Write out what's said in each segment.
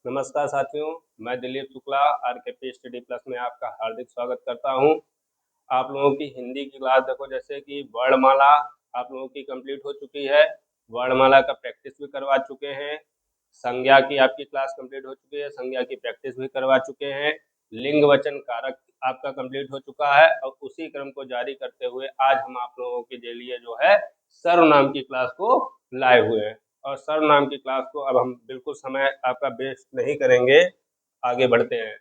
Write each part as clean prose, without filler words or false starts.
नमस्कार साथियों, मैं दिलीप शुक्ला आरकेपी स्टडी प्लस में आपका हार्दिक स्वागत करता हूं। आप लोगों की हिंदी की क्लास देखो, जैसे कि वर्णमाला आप लोगों की कंप्लीट हो चुकी है। वर्णमाला का प्रैक्टिस भी करवा चुके हैं। संज्ञा की आपकी क्लास कंप्लीट हो चुकी है, संज्ञा की प्रैक्टिस भी करवा चुके हैं। लिंग वचन कारक आपका कंप्लीट हो चुका है और उसी क्रम को जारी करते हुए आज हम आप लोगों के लिए जो है सर्वनाम की क्लास को लाए हुए हैं। और सर्वनाम की क्लास को अब हम बिल्कुल समय आपका वेस्ट नहीं करेंगे, आगे बढ़ते हैं।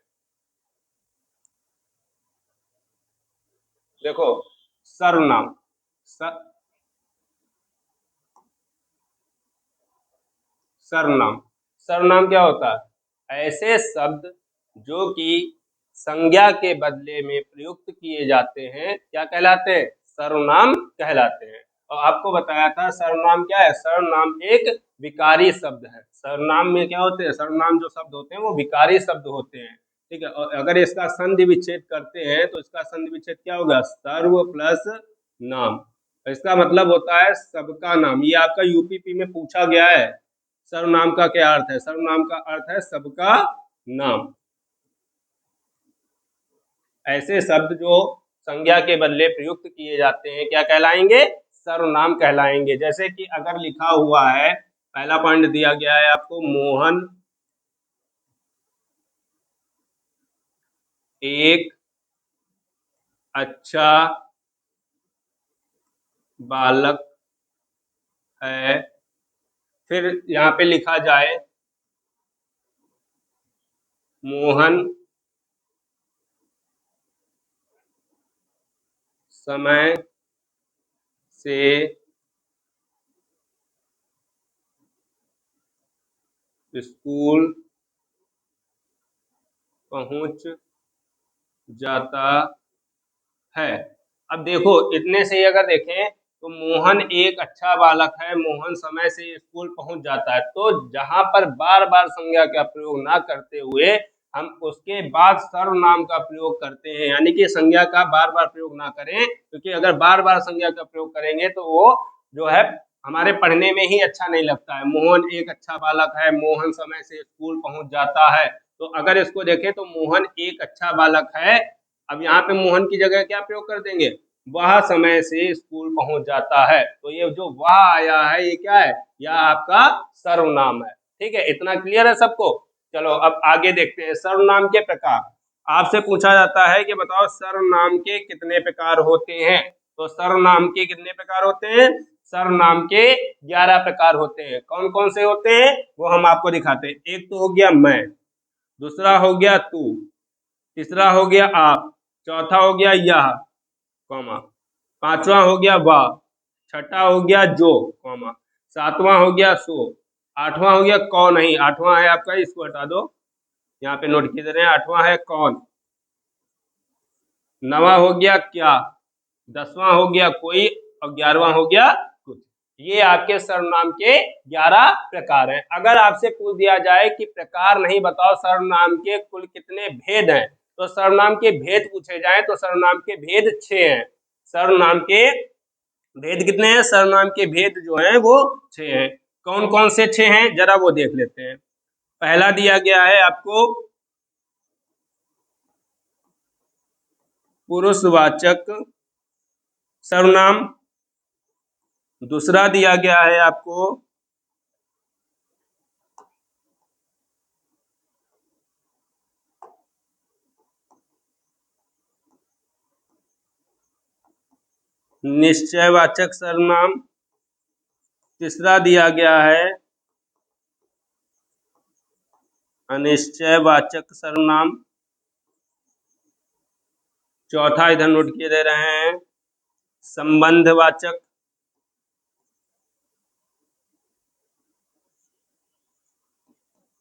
देखो सर्वनाम सर्वनाम सर्वनाम क्या होता है? ऐसे शब्द जो कि संज्ञा के बदले में प्रयुक्त किए जाते हैं क्या कहलाते हैं? सर्वनाम कहलाते हैं। और आपको बताया था सर्वनाम क्या है? सर्वनाम एक विकारी शब्द है। सर्वनाम में क्या होते हैं? सर्वनाम जो शब्द होते हैं वो विकारी शब्द होते हैं, ठीक है। और अगर इसका संधि विच्छेद करते हैं तो इसका संधि विच्छेद क्या होगा? सर्व प्लस नाम। इसका मतलब होता है सबका नाम। ये आपका यूपीपी में पूछा गया है। सर्वनाम का क्या अर्थ है? सर्वनाम का अर्थ है सबका नाम। ऐसे शब्द जो संज्ञा के बदले प्रयुक्त किए जाते हैं क्या कहलाएंगे? सर्वनाम कहलाएंगे। जैसे कि अगर लिखा हुआ है, पहला पॉइंट दिया गया है आपको, मोहन एक अच्छा बालक है। फिर यहाँ पे लिखा जाए मोहन समय से स्कूल पहुंच जाता है। अब देखो इतने से ही अगर देखें तो मोहन एक अच्छा बालक है, मोहन समय से स्कूल पहुंच जाता है। तो जहां पर बार बार संज्ञा का प्रयोग ना करते हुए हम उसके बाद सर्वनाम का प्रयोग करते हैं, यानी कि संज्ञा का बार बार प्रयोग ना करें, क्योंकि अगर बार बार संज्ञा का प्रयोग करेंगे तो वो जो है हमारे पढ़ने में ही अच्छा नहीं लगता है। मोहन एक अच्छा बालक है, मोहन समय से स्कूल पहुंच जाता है। तो अगर इसको देखें तो मोहन एक अच्छा बालक है, अब यहाँ पे मोहन की जगह क्या प्रयोग कर देंगे? वह समय से स्कूल पहुंच जाता है। तो ये जो वह आया है ये क्या है? यह आपका सर्वनाम है, ठीक है। इतना क्लियर है सबको? चलो अब आगे देखते हैं सर्वनाम के प्रकार। आपसे पूछा जाता है कि बताओ सर्वनाम के कितने प्रकार होते हैं? तो सर्वनाम के कितने प्रकार होते हैं? सर्वनाम के 11 प्रकार होते हैं। कौन कौन से होते हैं वो हम आपको दिखाते हैं। एक तो हो गया मैं, दूसरा हो गया तू, तीसरा हो गया आप, चौथा हो गया यह, कॉमा, पांचवा हो गया वह, छठा हो गया जो, कॉमा, सातवां हो गया सो, आठवां हो गया कौन नहीं, आठवां है आपका, इसको हटा दो, यहाँ पे नोट किए दे रहे हैं, आठवां है कौन, नवा हो गया क्या, 10वां हो गया कोई और 11वां हो गया कुछ। ये आपके सर्वनाम के 11 प्रकार हैं। अगर आपसे पूछ दिया जाए कि प्रकार नहीं बताओ सर्वनाम के कुल कितने भेद हैं, तो सर्वनाम के भेद पूछे जाए तो सर्वनाम के भेद 6 हैं। सर्वनाम के भेद कितने हैं? सर्वनाम के भेद जो हैं वो 6 हैं। कौन कौन से 6 हैं जरा वो देख लेते हैं। पहला दिया गया है आपको पुरुषवाचक सर्वनाम, दूसरा दिया गया है आपको निश्चयवाचक सर्वनाम, तीसरा दिया गया है अनिश्चयवाचक सर्वनाम, चौथा इधर नोट किए दे रहे हैं संबंधवाचक,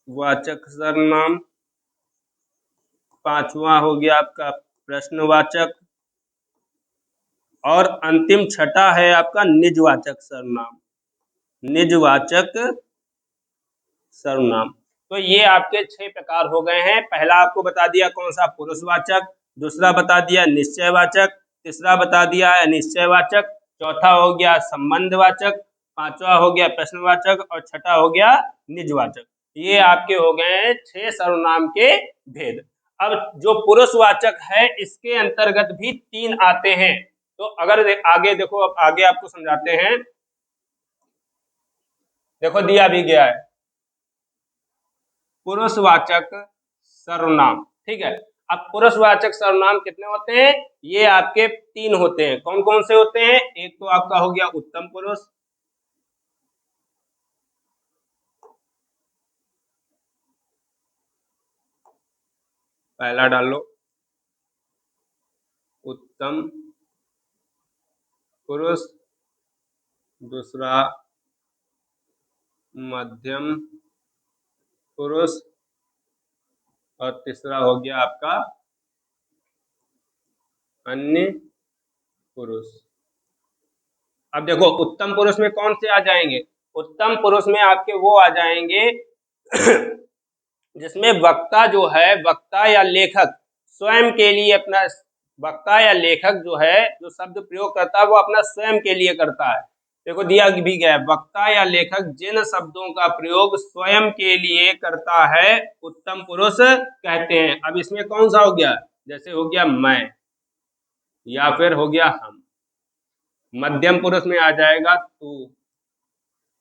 वाचक सर्वनाम, पांचवा हो गया आपका प्रश्नवाचक, और अंतिम छठा है आपका निजवाचक सर्वनाम। निजवाचक सर्वनाम। तो ये आपके 6 प्रकार हो गए हैं। पहला आपको बता दिया कौन सा? पुरुषवाचक, दूसरा बता दिया निश्चयवाचक, तीसरा बता दिया है अनिश्चयवाचक, चौथा हो गया संबंधवाचक, पांचवा हो गया प्रश्नवाचक और छठा हो गया निजवाचक। ये आपके हो गए हैं 6 सर्वनाम के भेद। अब जो पुरुषवाचक है इसके अंतर्गत भी 3 आते हैं। तो अगर आगे देखो, अब आगे आपको समझाते हैं। देखो दिया भी गया है पुरुषवाचक सर्वनाम, ठीक है। अब पुरुषवाचक सर्वनाम कितने होते हैं? ये आपके 3 होते हैं। कौन कौन से होते हैं? एक तो आपका हो गया उत्तम पुरुष, पहला डाल लो उत्तम पुरुष, दूसरा मध्यम पुरुष, और तीसरा हो गया आपका अन्य पुरुष। अब देखो उत्तम पुरुष में कौन से आ जाएंगे? उत्तम पुरुष में आपके वो आ जाएंगे जिसमें वक्ता जो है, वक्ता या लेखक स्वयं के लिए अपना, वक्ता या लेखक जो है जो शब्द प्रयोग करता है वो अपना स्वयं के लिए करता है। देखो दिया भी गया है, वक्ता या लेखक जिन शब्दों का प्रयोग स्वयं के लिए करता है उत्तम पुरुष कहते हैं। अब इसमें कौन सा हो गया? जैसे हो गया मैं, या फिर हो गया हम। मध्यम पुरुष में आ जाएगा तू,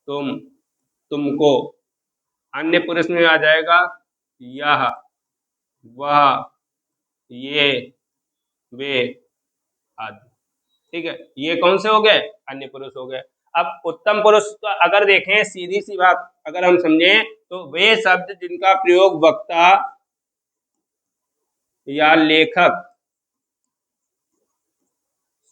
तुम, तुमको। अन्य पुरुष में आ जाएगा यह, वह, ये, वे आदि। ठीक है, ये कौन से हो गए? अन्य पुरुष हो गए। अब उत्तम पुरुष का अगर देखें, सीधी सी बात अगर हम समझें तो वे शब्द जिनका प्रयोग वक्ता या लेखक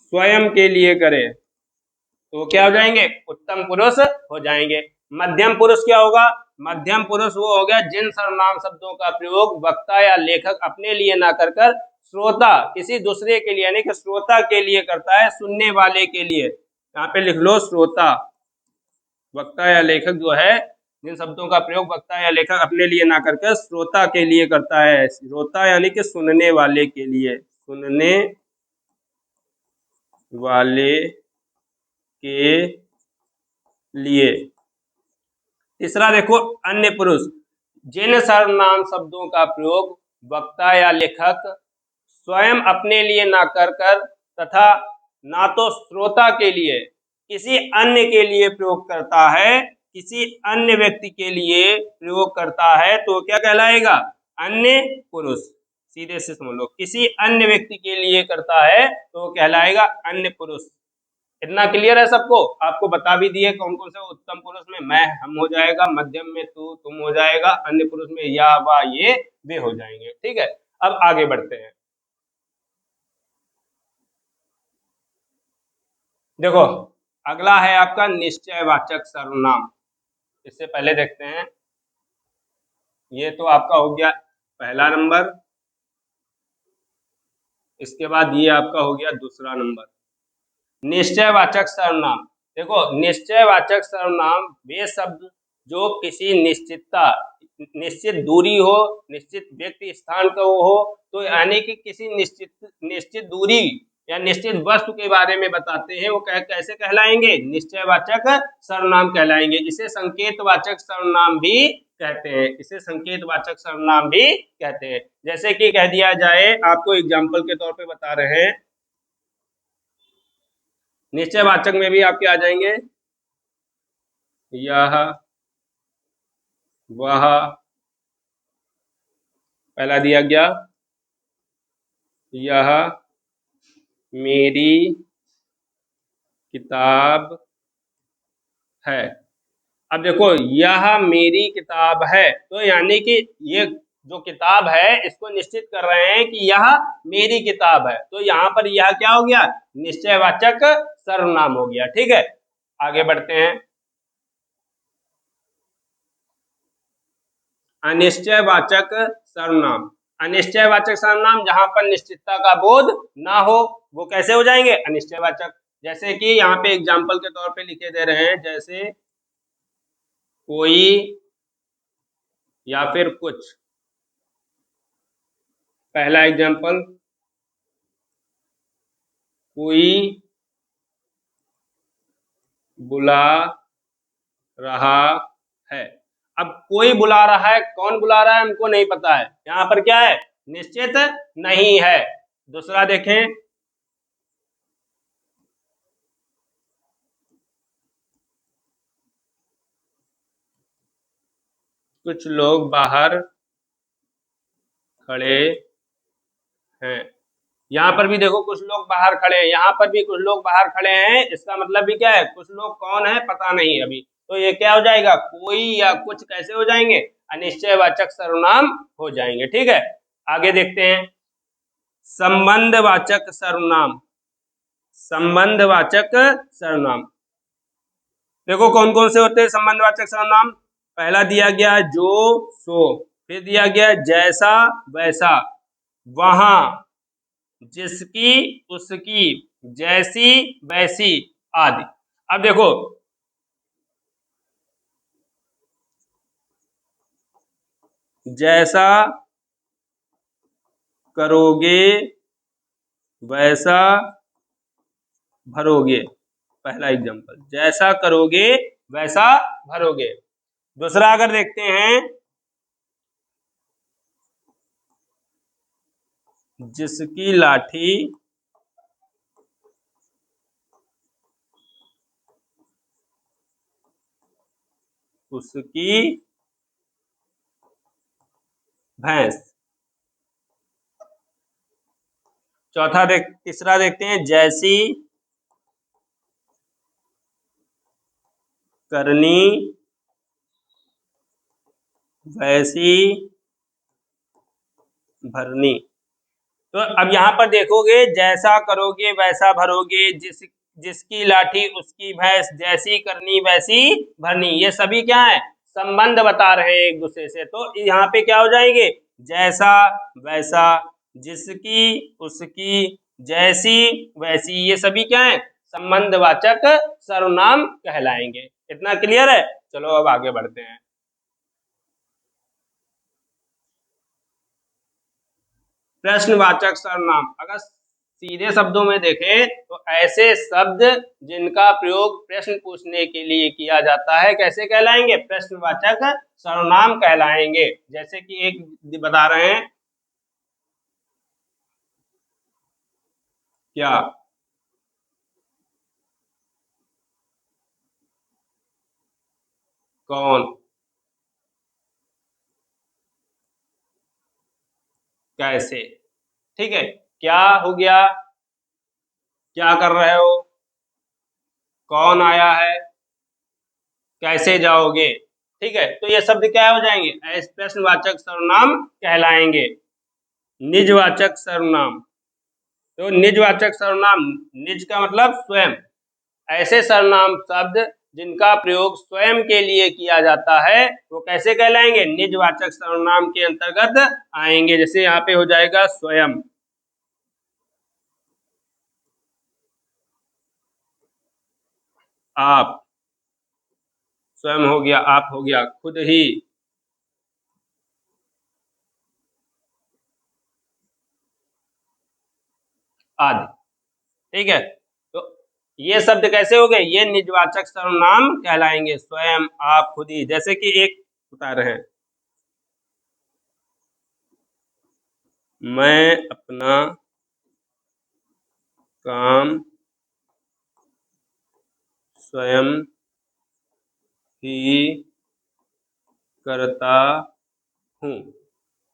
स्वयं के लिए करे तो क्या हो जाएंगे? उत्तम पुरुष हो जाएंगे। मध्यम पुरुष क्या होगा? मध्यम पुरुष वो हो गया जिन सर्वनाम शब्दों का प्रयोग वक्ता या लेखक अपने लिए ना कर कर श्रोता, किसी दूसरे के लिए, यानी कि श्रोता के लिए करता है, सुनने वाले के लिए। यहाँ पे लिख लो श्रोता। वक्ता या लेखक जो है जिन शब्दों का प्रयोग वक्ता या लेखक अपने लिए ना करके श्रोता के लिए करता है। श्रोता यानी कि सुनने वाले के लिए, सुनने वाले के लिए। तीसरा देखो अन्य पुरुष, जिन सर्वनाम शब्दों का प्रयोग वक्ता या लेखक स्वयं अपने लिए ना कर कर तथा ना तो श्रोता के लिए किसी अन्य के लिए प्रयोग करता है, किसी अन्य व्यक्ति के लिए प्रयोग करता है तो क्या कहलाएगा? अन्य पुरुष। सीधे से समझ लो, किसी अन्य व्यक्ति के लिए करता है तो कहलाएगा अन्य पुरुष। इतना क्लियर है सबको? आपको बता भी दिए कौन कौन से। उत्तम पुरुष में मैं, हम हो जाएगा, मध्यम में तू, तुम हो जाएगा, अन्य पुरुष में या, वा, ये, वे हो जाएंगे। ठीक है, अब आगे बढ़ते हैं। देखो अगला है आपका निश्चयवाचक सर्वनाम। इससे पहले देखते हैं, ये तो आपका हो गया पहला नंबर, इसके बाद ये आपका हो गया दूसरा नंबर। निश्चयवाचक सर्वनाम, देखो निश्चयवाचक सर्वनाम वे शब्द जो किसी निश्चितता, निश्चित दूरी हो, निश्चित व्यक्ति स्थान का वो हो, तो यानी कि किसी निश्चित निश्चित दूरी या निश्चित वस्तु के बारे में बताते हैं, वो कैसे कहलाएंगे? निश्चयवाचक सर्वनाम कहलाएंगे। इसे संकेतवाचक सर्वनाम भी कहते हैं, इसे संकेतवाचक सर्वनाम भी कहते हैं। जैसे कि कह दिया जाए, आपको एग्जाम्पल के तौर पे बता रहे हैं, निश्चयवाचक में भी आपके आ जाएंगे यह, वह, पहला दिया गया यह मेरी किताब है। अब देखो यह मेरी किताब है, तो यानी कि ये जो किताब है इसको निश्चित कर रहे हैं कि यह मेरी किताब है, तो यहाँ पर यह क्या हो गया? निश्चयवाचक सर्वनाम हो गया। ठीक है, आगे बढ़ते हैं। अनिश्चयवाचक सर्वनाम, अनिश्चयवाचक सर्वनाम जहां पर निश्चितता का बोध ना हो वो कैसे हो जाएंगे? अनिश्चयवाचक। जैसे कि यहाँ पे एग्जाम्पल के तौर पे लिखे दे रहे हैं, जैसे कोई या फिर कुछ। पहला एग्जाम्पल, कोई बुला रहा है। अब कोई बुला रहा है, कौन बुला रहा है हमको नहीं पता है, यहाँ पर क्या है, निश्चित नहीं है। दूसरा देखें, कुछ लोग बाहर खड़े हैं। यहाँ पर भी देखो कुछ लोग बाहर खड़े हैं, यहाँ पर भी कुछ लोग बाहर खड़े हैं, इसका मतलब भी क्या है, कुछ लोग कौन है पता नहीं अभी। तो ये क्या हो जाएगा, कोई या कुछ कैसे हो जाएंगे, अनिश्चयवाचक सर्वनाम हो जाएंगे। ठीक है, आगे देखते हैं, संबंधवाचक सर्वनाम। संबंधवाचक सर्वनाम देखो कौन कौन से होते हैं संबंधवाचक सर्वनाम। पहला दिया गया जो सो, फिर दिया गया जैसा वैसा, वहां, जिसकी उसकी, जैसी वैसी आदि। अब देखो जैसा करोगे वैसा भरोगे, पहला एग्जांपल, जैसा करोगे वैसा भरोगे। दूसरा अगर देखते हैं, जिसकी लाठी उसकी भैंस। तीसरा देखते हैं, जैसी करनी वैसी भरनी। तो अब यहाँ पर देखोगे, जैसा करोगे वैसा भरोगे, जिसकी लाठी उसकी भैंस, जैसी करनी वैसी भरनी, ये सभी क्या है, संबंध बता रहे हैं एक दूसरे से। तो यहाँ पे क्या हो जाएंगे, जैसा वैसा, जिसकी उसकी, जैसी वैसी, ये सभी क्या है, संबंधवाचक सर्वनाम कहलाएंगे। इतना क्लियर है। चलो अब आगे बढ़ते हैं। प्रश्नवाचक सर्वनाम, अगर सीधे शब्दों में देखें तो ऐसे शब्द जिनका प्रयोग प्रश्न पूछने के लिए किया जाता है कैसे कहलाएंगे, प्रश्नवाचक सर्वनाम कहलाएंगे। जैसे कि एक बता रहे हैं, क्या, कौन, कैसे। ठीक है, क्या हो गया, क्या कर रहे हो, कौन आया है, कैसे जाओगे। ठीक है, तो ये शब्द क्या हो जाएंगे, ऐसे प्रश्नवाचक सर्वनाम कहलाएंगे। निजवाचक सर्वनाम, तो निजवाचक सर्वनाम, निज का मतलब स्वयं, ऐसे सर्वनाम शब्द जिनका प्रयोग स्वयं के लिए किया जाता है वो कैसे कहलाएंगे, निजवाचक सर्वनाम के अंतर्गत आएंगे। जैसे यहाँ पे हो जाएगा स्वयं, आप, स्वयं हो गया, आप हो गया, खुद ही, आदि। ठीक है, तो ये शब्द कैसे हो गए, ये निजवाचक सर्वनाम कहलाएंगे, स्वयं, आप, खुद ही। जैसे कि एक बता रहे हैं, मैं अपना काम स्वयं ही करता हूँ।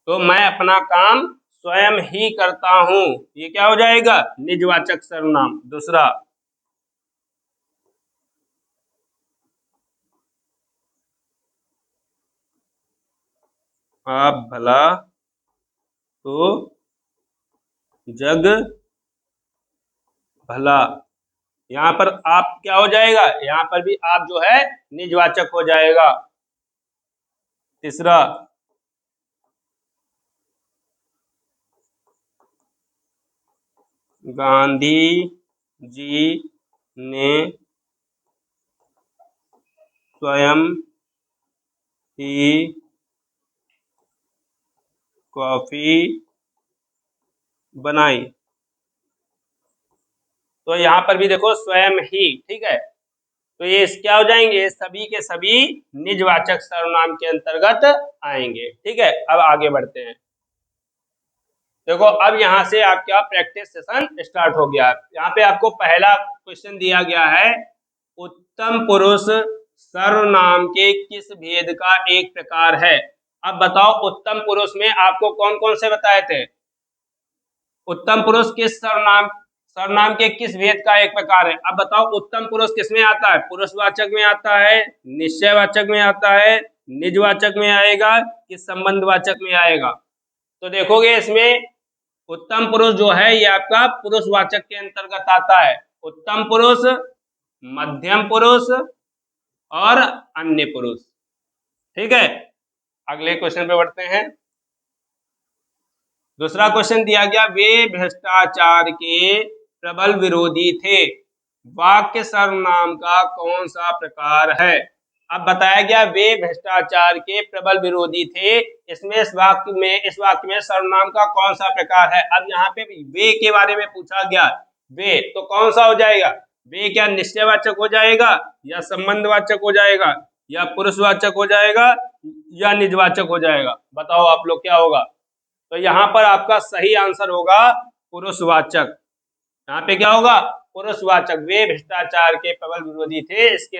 तो मैं अपना काम स्वयं ही करता हूँ, ये क्या हो जाएगा, निजवाचक सर्वनाम। दूसरा, आप भला तो जग भला, यहाँ पर आप क्या हो जाएगा, यहाँ पर भी आप जो है निजवाचक हो जाएगा। तीसरा, गांधी जी ने स्वयं ही कॉफी बनाई। तो यहाँ पर भी देखो स्वयं ही, ठीक है, तो ये क्या हो जाएंगे, ये सभी के सभी निजवाचक सर्वनाम के अंतर्गत आएंगे। ठीक है, अब आगे बढ़ते हैं। देखो अब यहाँ से आपका प्रैक्टिस सेशन स्टार्ट हो गया। यहाँ पे आपको पहला क्वेश्चन दिया गया है, उत्तम पुरुष सर्वनाम के किस भेद का एक प्रकार है। अब बताओ उत्तम पुरुष में आपको कौन कौन से बताए थे, उत्तम पुरुष किस सर्वनाम सर्वनाम के किस भेद का एक प्रकार है। अब बताओ उत्तम पुरुष किस में आता है, पुरुषवाचक में आता है, निश्चयवाचक में आता है, निजवाचक में आएगा कि संबंधवाचक में आएगा। तो देखोगे इसमें उत्तम पुरुष जो है ये आपका पुरुषवाचक के अंतर्गत आता है। उत्तम पुरुष, मध्यम पुरुष और अन्य पुरुष। ठीक है, अगले क्वेश्चन पे बढ़ते हैं। दूसरा क्वेश्चन दिया गया, वे भ्रष्टाचार के प्रबल विरोधी थे, वाक्य सर्वनाम का कौन सा प्रकार है। अब बताया गया वे भ्रष्टाचार के प्रबल विरोधी थे, इसमें इस वाक्य में सर्वनाम का कौन सा प्रकार है। अब यहाँ पे वे के बारे में पूछा गया, वे तो कौन सा हो जाएगा, वे क्या निश्चयवाचक हो जाएगा या संबंधवाचक हो जाएगा या पुरुषवाचक हो जाएगा या निजवाचक हो जाएगा। बताओ आप लोग क्या होगा। तो यहाँ पर आपका सही आंसर होगा पुरुषवाचक। यहाँ पे क्या होगा, पुरुषवाचक। वे भ्रष्टाचार के प्रबल विरोधी थे, इसके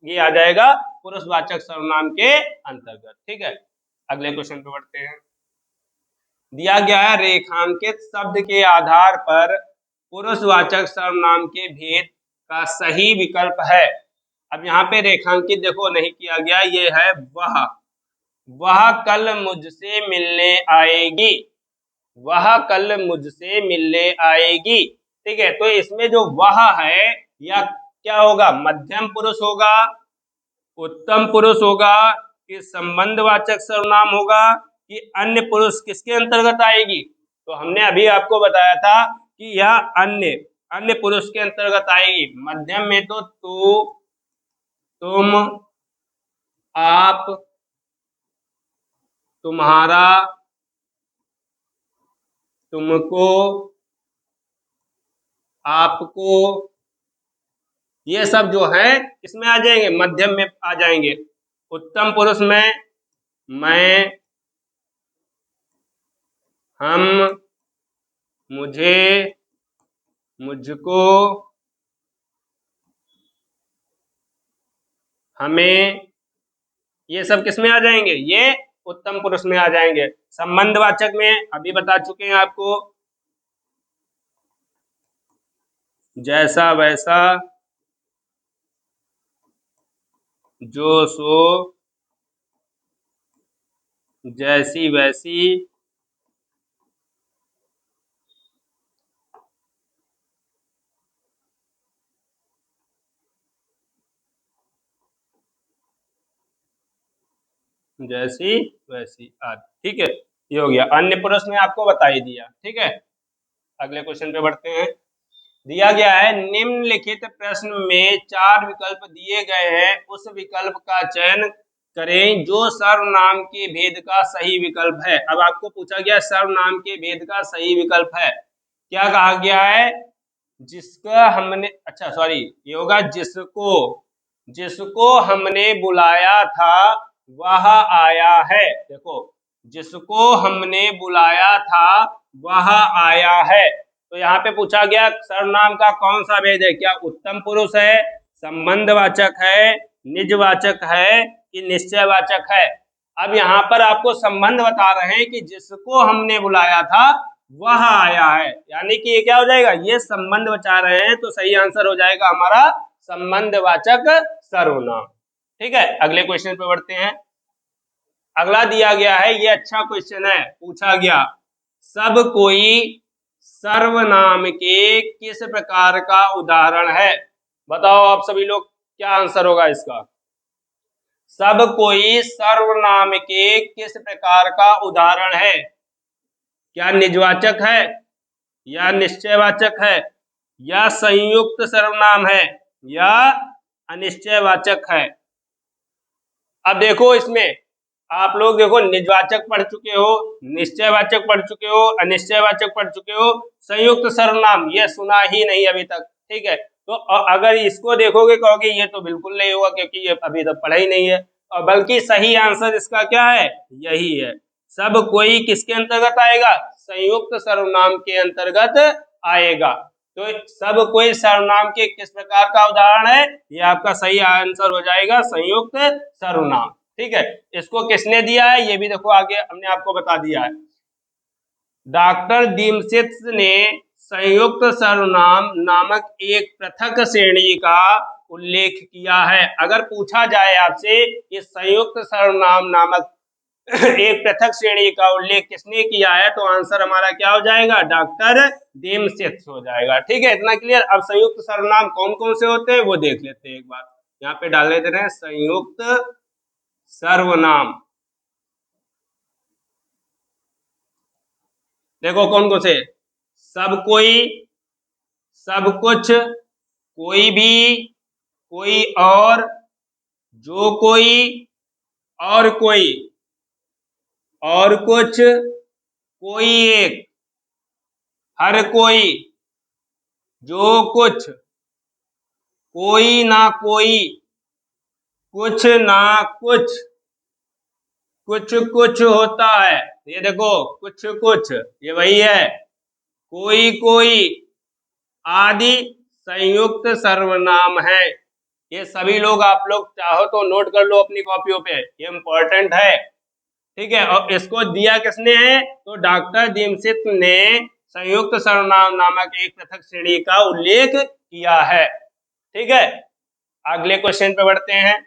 ये आ जाएगा पुरुषवाचक सर्वनाम के अंतर्गत। ठीक है, अगले क्वेश्चन पे बढ़ते हैं। दिया गया है, रेखांकित शब्द के आधार पर पुरुषवाचक सर्वनाम के भेद का सही विकल्प है। अब यहाँ पे रेखांकित देखो नहीं किया गया, ये है वह कल मुझसे मिलने आएगी, वह कल मुझसे मिलने आएगी। ठीक है, तो इसमें जो वह है या क्या होगा, मध्यम पुरुष होगा, उत्तम पुरुष होगा कि संबंधवाचक सर्वनाम होगा कि अन्य पुरुष किसके अंतर्गत आएगी। तो हमने अभी आपको बताया था कि यह अन्य पुरुष के अंतर्गत आएगी। मध्यम में तो तू, तुम, आप, तुम्हारा, तुमको, आपको, ये सब जो है इसमें आ जाएंगे, मध्यम में आ जाएंगे। उत्तम पुरुष में मैं, हम, मुझे, मुझको, हमें, ये सब किस में आ जाएंगे, ये उत्तम पुरुष में आ जाएंगे। संबंधवाचक में अभी बता चुके हैं आपको, जैसा वैसा, जो सो, जैसी वैसी, जैसी वैसी आदि। ठीक है, ये हो गया। अन्य पुरुष में आपको बता ही दिया। ठीक है, अगले क्वेश्चन पे बढ़ते हैं। दिया गया है, निम्नलिखित प्रश्न में 4 विकल्प दिए गए हैं, उस विकल्प का चयन करें जो सर्वनाम के भेद का सही विकल्प है। अब आपको पूछा गया सर्वनाम के भेद का सही विकल्प है, क्या कहा गया है, जिसका हमने, अच्छा सॉरी, ये होगा जिसको हमने बुलाया था वह आया है। देखो, जिसको हमने बुलाया था वह आया है। तो यहाँ पे पूछा गया सर्वनाम का कौन सा भेद है, क्या उत्तम पुरुष है, संबंधवाचक है, निजवाचक है कि निश्चयवाचक है। अब यहाँ पर आपको संबंध बता रहे हैं कि जिसको हमने बुलाया था वह आया है, यानी कि ये क्या हो जाएगा, ये संबंध बता रहे हैं, तो सही आंसर हो जाएगा हमारा संबंधवाचक सर्वनाम। ठीक है, अगले क्वेश्चन पे बढ़ते हैं। अगला दिया गया है, ये अच्छा क्वेश्चन है, पूछा गया, सब कोई सर्वनाम के किस प्रकार का उदाहरण है। बताओ आप सभी लोग क्या आंसर होगा इसका। सब कोई सर्वनाम के किस प्रकार का उदाहरण है, क्या निजवाचक है या निश्चयवाचक है या संयुक्त सर्वनाम है या अनिश्चयवाचक है। अब देखो इसमें आप लोग देखो, निजवाचक पढ़ चुके हो, निश्चयवाचक पढ़ चुके हो, अनिश्चयवाचक पढ़ चुके हो, संयुक्त सर्वनाम ये सुना ही नहीं अभी तक। ठीक है, तो अगर इसको देखोगे कहोगे ये तो बिल्कुल नहीं होगा क्योंकि ये अभी तक पढ़ा ही नहीं है, और बल्कि सही आंसर इसका क्या है, यही है। सब कोई किसके अंतर्गत आएगा, संयुक्त सर्वनाम के अंतर्गत आएगा। तो सब कोई सर्वनाम के किस प्रकार का उदाहरण है, ये आपका सही आंसर हो जाएगा संयुक्त सर्वनाम। ठीक है, इसको किसने दिया है ये भी देखो, आगे हमने आपको बता दिया है। डॉक्टर दीमसित ने संयुक्त सर्वनाम नामक एक पृथक श्रेणी का उल्लेख किया है। अगर पूछा जाए आपसे कि संयुक्त सर्वनाम नामक एक पृथक श्रेणी का उल्लेख किसने किया है, तो आंसर हमारा क्या हो जाएगा, डॉक्टर दीमसित हो जाएगा। ठीक है, इतना क्लियर। अब संयुक्त सर्वनाम कौन कौन से होते हैं वो देख लेते हैं एक बार। यहाँ पे डाल देते हैं संयुक्त सर्वनाम। देखो कौन कौन से, सब कोई, सब कुछ, कोई भी, कोई और, जो कोई, और कोई, और कुछ, कोई एक, हर कोई, जो कुछ, कोई ना कोई, कुछ ना कुछ, कुछ कुछ होता है, ये देखो कुछ कुछ ये वही है, कोई कोई आदि संयुक्त सर्वनाम है। ये सभी लोग आप लोग चाहो तो नोट कर लो अपनी कॉपियों पे, ये इंपॉर्टेंट है। ठीक है, और इसको दिया किसने है, तो डॉक्टर दीमसित ने संयुक्त सर्वनाम नामक एक पृथक श्रेणी का उल्लेख किया है। ठीक है, अगले क्वेश्चन पे बढ़ते हैं।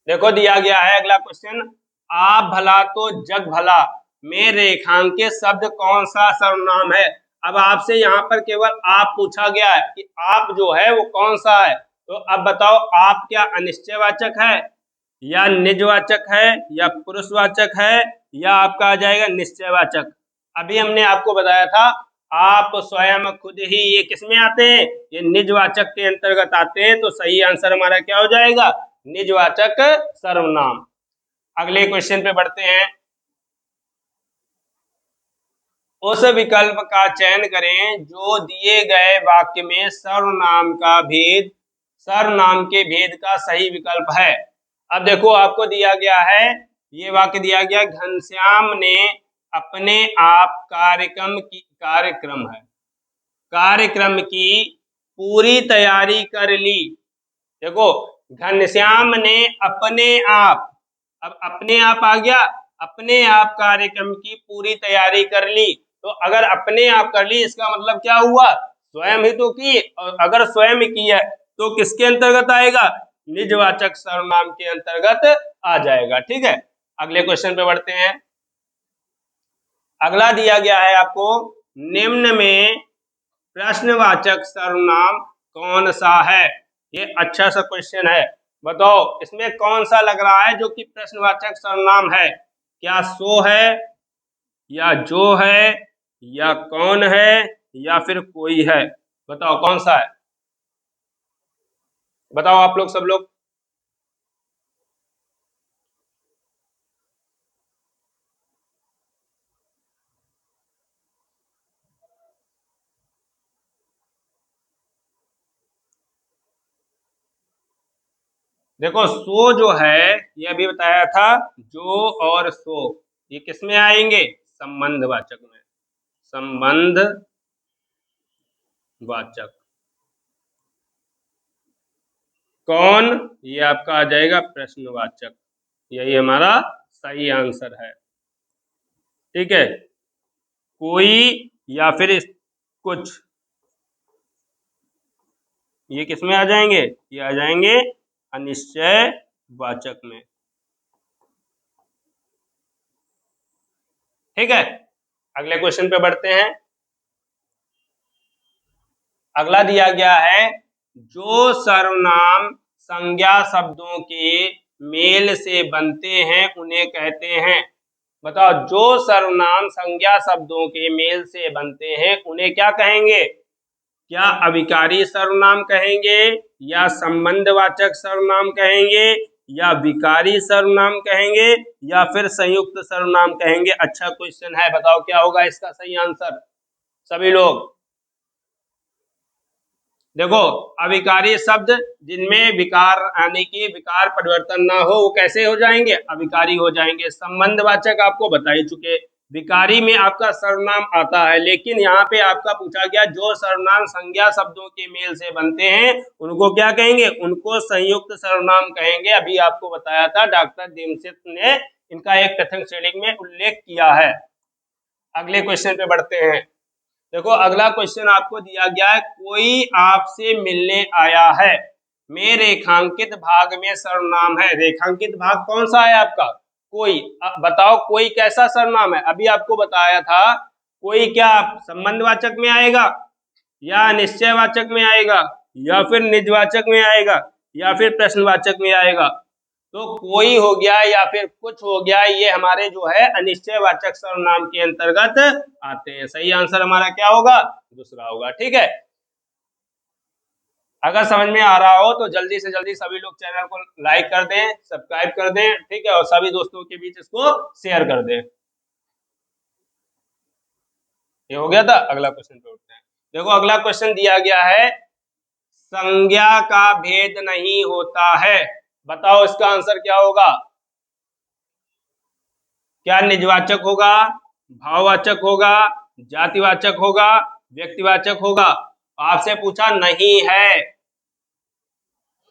देखो दिया गया है अगला क्वेश्चन, आप भला तो जग भला में रेखांकित शब्द कौन सा सर्वनाम है। अब आपसे यहाँ पर केवल आप पूछा गया है कि आप जो है वो कौन सा है, तो अब बताओ आप क्या अनिश्चयवाचक है, या निजवाचक है, या पुरुषवाचक है, या आपका आ जाएगा निश्चयवाचक। अभी हमने आपको बताया था आप स्वयं खुद ही ये किसमें आते हैं, ये निजवाचक के अंतर्गत आते हैं। तो सही आंसर हमारा क्या हो जाएगा, निजवाचक सर्वनाम। अगले क्वेश्चन पे बढ़ते हैं। उस विकल्प का चयन करें जो दिए गए वाक्य में सर्वनाम का भेद, सर्वनाम के भेद का सही विकल्प है। अब देखो आपको दिया गया है, ये वाक्य दिया गया, घनश्याम ने अपने आप कार्यक्रम की पूरी तैयारी कर ली। देखो घनश्याम ने अपने आप, अब अपने आप आ गया, अपने आप कार्यक्रम की पूरी तैयारी कर ली। तो अगर अपने आप कर ली इसका मतलब क्या हुआ, स्वयं ही तो की, और अगर स्वयं की है तो किसके अंतर्गत आएगा, निजवाचक सर्वनाम के अंतर्गत आ जाएगा। ठीक है, अगले क्वेश्चन पे बढ़ते हैं। अगला दिया गया है आपको, निम्न में प्रश्नवाचक सर्वनाम कौन सा है। ये अच्छा सा क्वेश्चन है, बताओ इसमें कौन सा लग रहा है जो कि प्रश्नवाचक सर्वनाम है, क्या सो है, या जो है, या कौन है, या फिर कोई है, बताओ कौन सा है, बताओ आप लोग सब लोग। देखो सो जो है ये अभी बताया था, जो और सो ये किस में आएंगे, संबंधवाचक में, संबंधवाचक। कौन, ये आपका आ जाएगा प्रश्नवाचक, यही हमारा सही आंसर है। ठीक है, कोई या फिर कुछ, ये किस में आ जाएंगे, ये आ जाएंगे अनिश्चयवाचक में। ठीक है, अगले क्वेश्चन पे बढ़ते हैं। अगला दिया गया है, जो सर्वनाम संज्ञा शब्दों के मेल से बनते हैं उन्हें कहते हैं। बताओ जो सर्वनाम संज्ञा शब्दों के मेल से बनते हैं उन्हें क्या कहेंगे, क्या अविकारी सर्वनाम कहेंगे, या संबंधवाचक सर्वनाम कहेंगे, या विकारी सर्वनाम कहेंगे, या फिर संयुक्त सर्वनाम कहेंगे। अच्छा क्वेश्चन है, बताओ क्या होगा इसका सही आंसर, सभी लोग देखो, अविकारी शब्द जिनमें विकार आने की, विकार परिवर्तन ना हो, वो कैसे हो जाएंगे? अविकारी हो जाएंगे। संबंधवाचक आपको बता ही चुके, विकारी में आपका सर्वनाम आता है, लेकिन यहाँ पे आपका पूछा गया जो सर्वनाम संज्ञा शब्दों के मेल से बनते हैं उनको क्या कहेंगे? उनको संयुक्त सर्वनाम कहेंगे। अभी आपको बताया था, डॉक्टर देमसित ने इनका एक कथन श्रेणी में उल्लेख किया है। अगले क्वेश्चन पे बढ़ते हैं। देखो, अगला क्वेश्चन आपको दिया गया है, कोई आपसे मिलने आया है में रेखांकित भाग में सर्वनाम है। रेखांकित भाग कौन सा है आपका? कोई। बताओ कोई कैसा सर्वनाम है? अभी आपको बताया था, कोई क्या संबंधवाचक में आएगा, या निश्चयवाचक में आएगा, या फिर निजवाचक में आएगा, या फिर प्रश्नवाचक में आएगा? तो कोई हो गया या फिर कुछ हो गया, ये हमारे जो है अनिश्चयवाचक सर्वनाम के अंतर्गत आते हैं। सही आंसर हमारा क्या होगा? दूसरा होगा। ठीक है, अगर समझ में आ रहा हो तो जल्दी से जल्दी सभी लोग चैनल को लाइक कर दें, सब्सक्राइब कर दें, ठीक है, और सभी दोस्तों के बीच इसको शेयर कर दें। ये हो गया था। अगला क्वेश्चन पे उठते हैं। देखो, अगला क्वेश्चन दिया गया है, संज्ञा का भेद नहीं होता है। बताओ इसका आंसर क्या होगा? क्या निजवाचक होगा, भाववाचक होगा, जातिवाचक होगा, व्यक्तिवाचक होगा? आपसे पूछा नहीं है।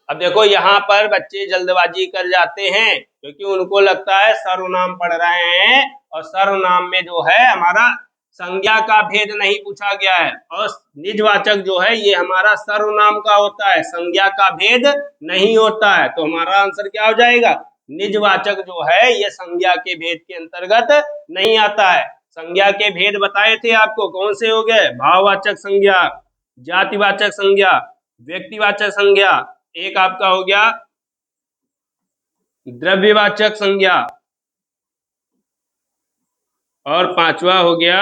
अब देखो, यहाँ पर बच्चे जल्दबाजी कर जाते हैं क्योंकि उनको लगता है सर्वनाम पढ़ रहे हैं, और सर्वनाम में जो है हमारा संज्ञा का भेद नहीं पूछा गया है, और निजवाचक जो है ये हमारा सर्वनाम का होता है, संज्ञा का भेद नहीं होता है। तो हमारा आंसर क्या हो जाएगा? निजवाचक जो है ये संज्ञा के भेद के अंतर्गत नहीं आता है। संज्ञा के भेद बताए थे आपको, कौन से हो गए? भाववाचक संज्ञा, जातिवाचक संज्ञा, व्यक्तिवाचक संज्ञा, एक आपका हो गया द्रव्यवाचक संज्ञा, और पांचवा हो गया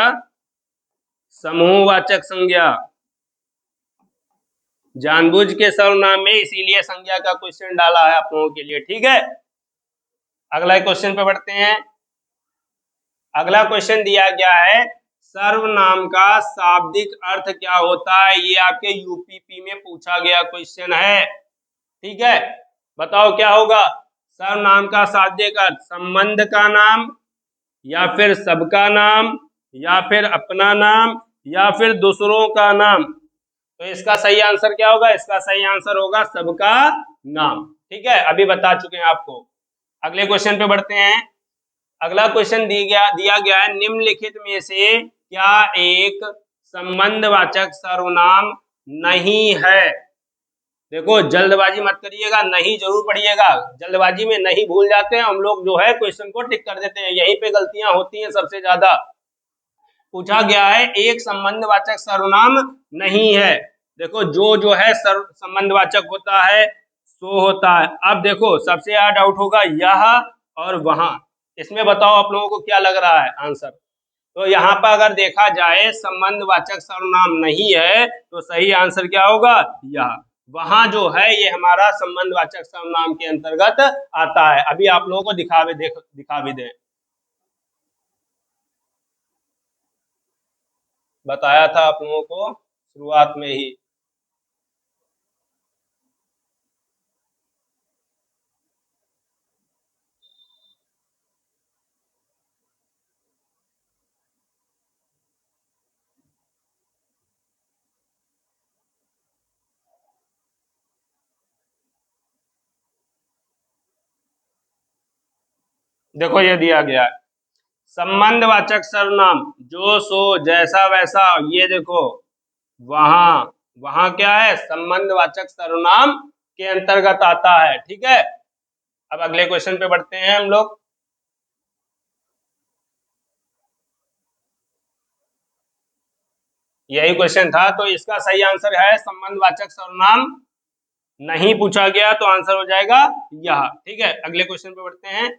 समूहवाचक संज्ञा। जानबूझ के सर्वनाम में इसीलिए संज्ञा का क्वेश्चन डाला है आप लोगों के लिए। ठीक है, अगला क्वेश्चन पे बढ़ते हैं। अगला क्वेश्चन दिया गया है, सर्वनाम का शाब्दिक अर्थ क्या होता है? ये आपके यूपीपी में पूछा गया क्वेश्चन है। ठीक है, बताओ क्या होगा? सर्वनाम का शाब्दिक अर्थ संबंध का नाम, या फिर सबका नाम, या फिर अपना नाम, या फिर दूसरों का नाम? तो इसका सही आंसर क्या होगा? इसका सही आंसर होगा सबका नाम। ठीक है, अभी बता चुके हैं आपको। अगले क्वेश्चन पे बढ़ते हैं। अगला क्वेश्चन दिया गया है, निम्नलिखित में से क्या एक संबंधवाचक सर्वनाम नहीं है? देखो, जल्दबाजी मत करिएगा, नहीं जरूर पढ़िएगा। जल्दबाजी में नहीं भूल जाते हैं हम लोग, जो है क्वेश्चन को टिक कर देते हैं, यहीं पे गलतियां होती हैं सबसे ज्यादा। पूछा गया है एक संबंधवाचक सर्वनाम नहीं है। देखो, जो है संबंधवाचक होता है सो होता है। अब देखो, सबसे ज्यादा डाउट होगा यह और वहां, इसमें बताओ आप लोगों को क्या लग रहा है आंसर? तो यहाँ पर अगर देखा जाए संबंधवाचक सर्वनाम नहीं है, तो सही आंसर क्या होगा? यह। वहां जो है ये हमारा संबंधवाचक सर्वनाम के अंतर्गत आता है। अभी आप लोगों को दिखा भी दें, बताया था आप लोगों को शुरुआत में ही। देखो, ये दिया गया है संबंधवाचक सर्वनाम जो सो जैसा वैसा। ये देखो, वहां, वहां क्या है? संबंधवाचक सर्वनाम के अंतर्गत आता है। ठीक है, अब अगले क्वेश्चन पे बढ़ते हैं हम लोग। यही क्वेश्चन था, तो इसका सही आंसर है संबंधवाचक सर्वनाम नहीं पूछा गया, तो आंसर हो जाएगा यह। ठीक है, अगले क्वेश्चन पे बढ़ते हैं।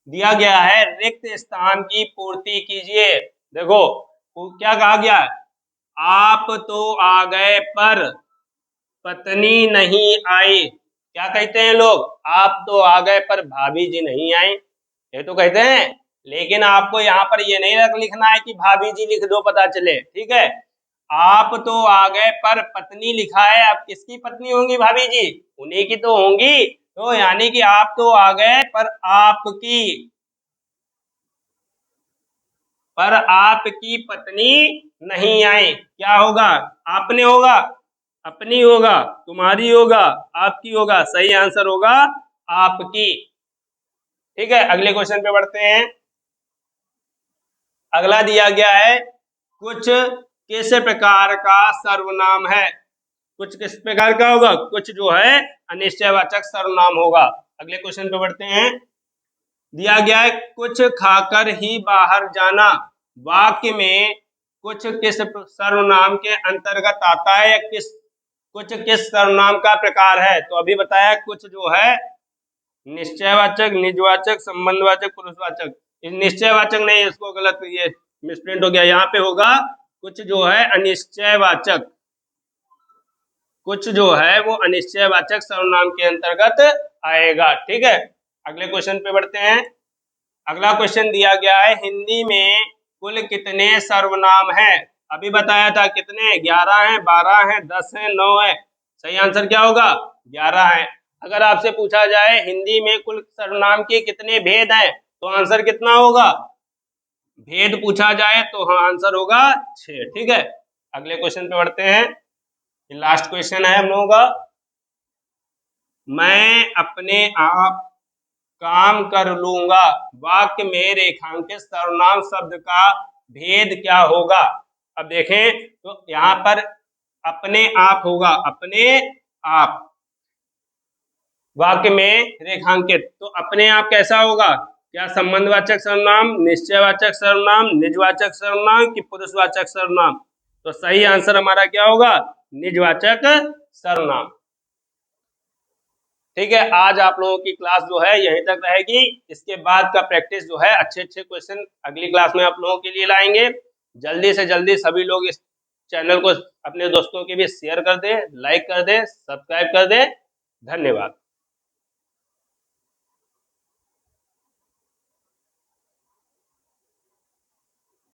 दिया गया है रिक्त स्थान की पूर्ति कीजिए। देखो, क्या कहा गया है? आप तो आ गए पर पत्नी नहीं आई। क्या कहते हैं लोग? आप तो आ गए पर भाभी जी नहीं आई, ये तो कहते हैं। लेकिन आपको यहाँ पर ये नहीं लिखना है कि भाभी जी लिख दो, पता चले। ठीक है, आप तो आ गए पर पत्नी लिखा है, अब किसकी पत्नी होंगी भाभी जी? उन्हीं की तो होंगी। तो यानी कि आप तो आ गए पर आपकी पत्नी नहीं आई। क्या होगा? आपने होगा, अपनी होगा, तुम्हारी होगा, आपकी होगा। सही आंसर होगा आपकी। ठीक है, अगले क्वेश्चन पे बढ़ते हैं। अगला दिया गया है, कुछ किस प्रकार का सर्वनाम है? कुछ किस प्रकार का होगा? कुछ जो है अनिश्चयवाचक सर्वनाम होगा। अगले क्वेश्चन पे बढ़ते हैं। दिया गया है, कुछ खाकर ही बाहर जाना वाक्य में कुछ किस सर्वनाम के अंतर्गत आता है, या कुछ किस सर्वनाम का प्रकार है? तो अभी बताया, कुछ जो है निश्चयवाचक, निजवाचक, संबंधवाचक, पुरुषवाचक। निश्चयवाचक नहीं, इसको गलत, ये मिसप्रिंट हो गया। यहाँ पे होगा कुछ जो है अनिश्चयवाचक, कुछ जो है वो अनिश्चयवाचक सर्वनाम के अंतर्गत आएगा। ठीक है, अगले क्वेश्चन पे बढ़ते हैं। अगला क्वेश्चन दिया गया है, हिंदी में कुल कितने सर्वनाम हैं? अभी बताया था कितने, 11 हैं, 12 हैं, 10 हैं, 9 है। सही आंसर क्या होगा? 11 है। अगर आपसे पूछा जाए हिंदी में कुल सर्वनाम के कितने भेद हैं, तो आंसर कितना होगा? भेद पूछा जाए तो हाँ आंसर होगा 6। ठीक है, अगले क्वेश्चन पे बढ़ते हैं। लास्ट क्वेश्चन है हम लोगों का, मैं अपने आप काम कर लूंगा वाक्य में रेखांकित सर्वनाम शब्द का भेद क्या होगा? अब देखें तो यहाँ पर अपने आप होगा, अपने आप वाक्य में रेखांकित। तो अपने आप कैसा होगा? क्या संबंधवाचक सर्वनाम, निश्चयवाचक सर्वनाम, निजवाचक सर्वनाम कि पुरुषवाचक सर्वनाम? तो सही आंसर हमारा क्या होगा? निजवाचक सर्वनाम। ठीक है, आज आप लोगों की क्लास जो है यहीं तक रहेगी। इसके बाद का प्रैक्टिस जो है, अच्छे अच्छे क्वेश्चन अगली क्लास में आप लोगों के लिए लाएंगे। जल्दी से जल्दी सभी लोग इस चैनल को अपने दोस्तों के भी शेयर कर दें, लाइक कर दें, सब्सक्राइब कर दें। धन्यवाद।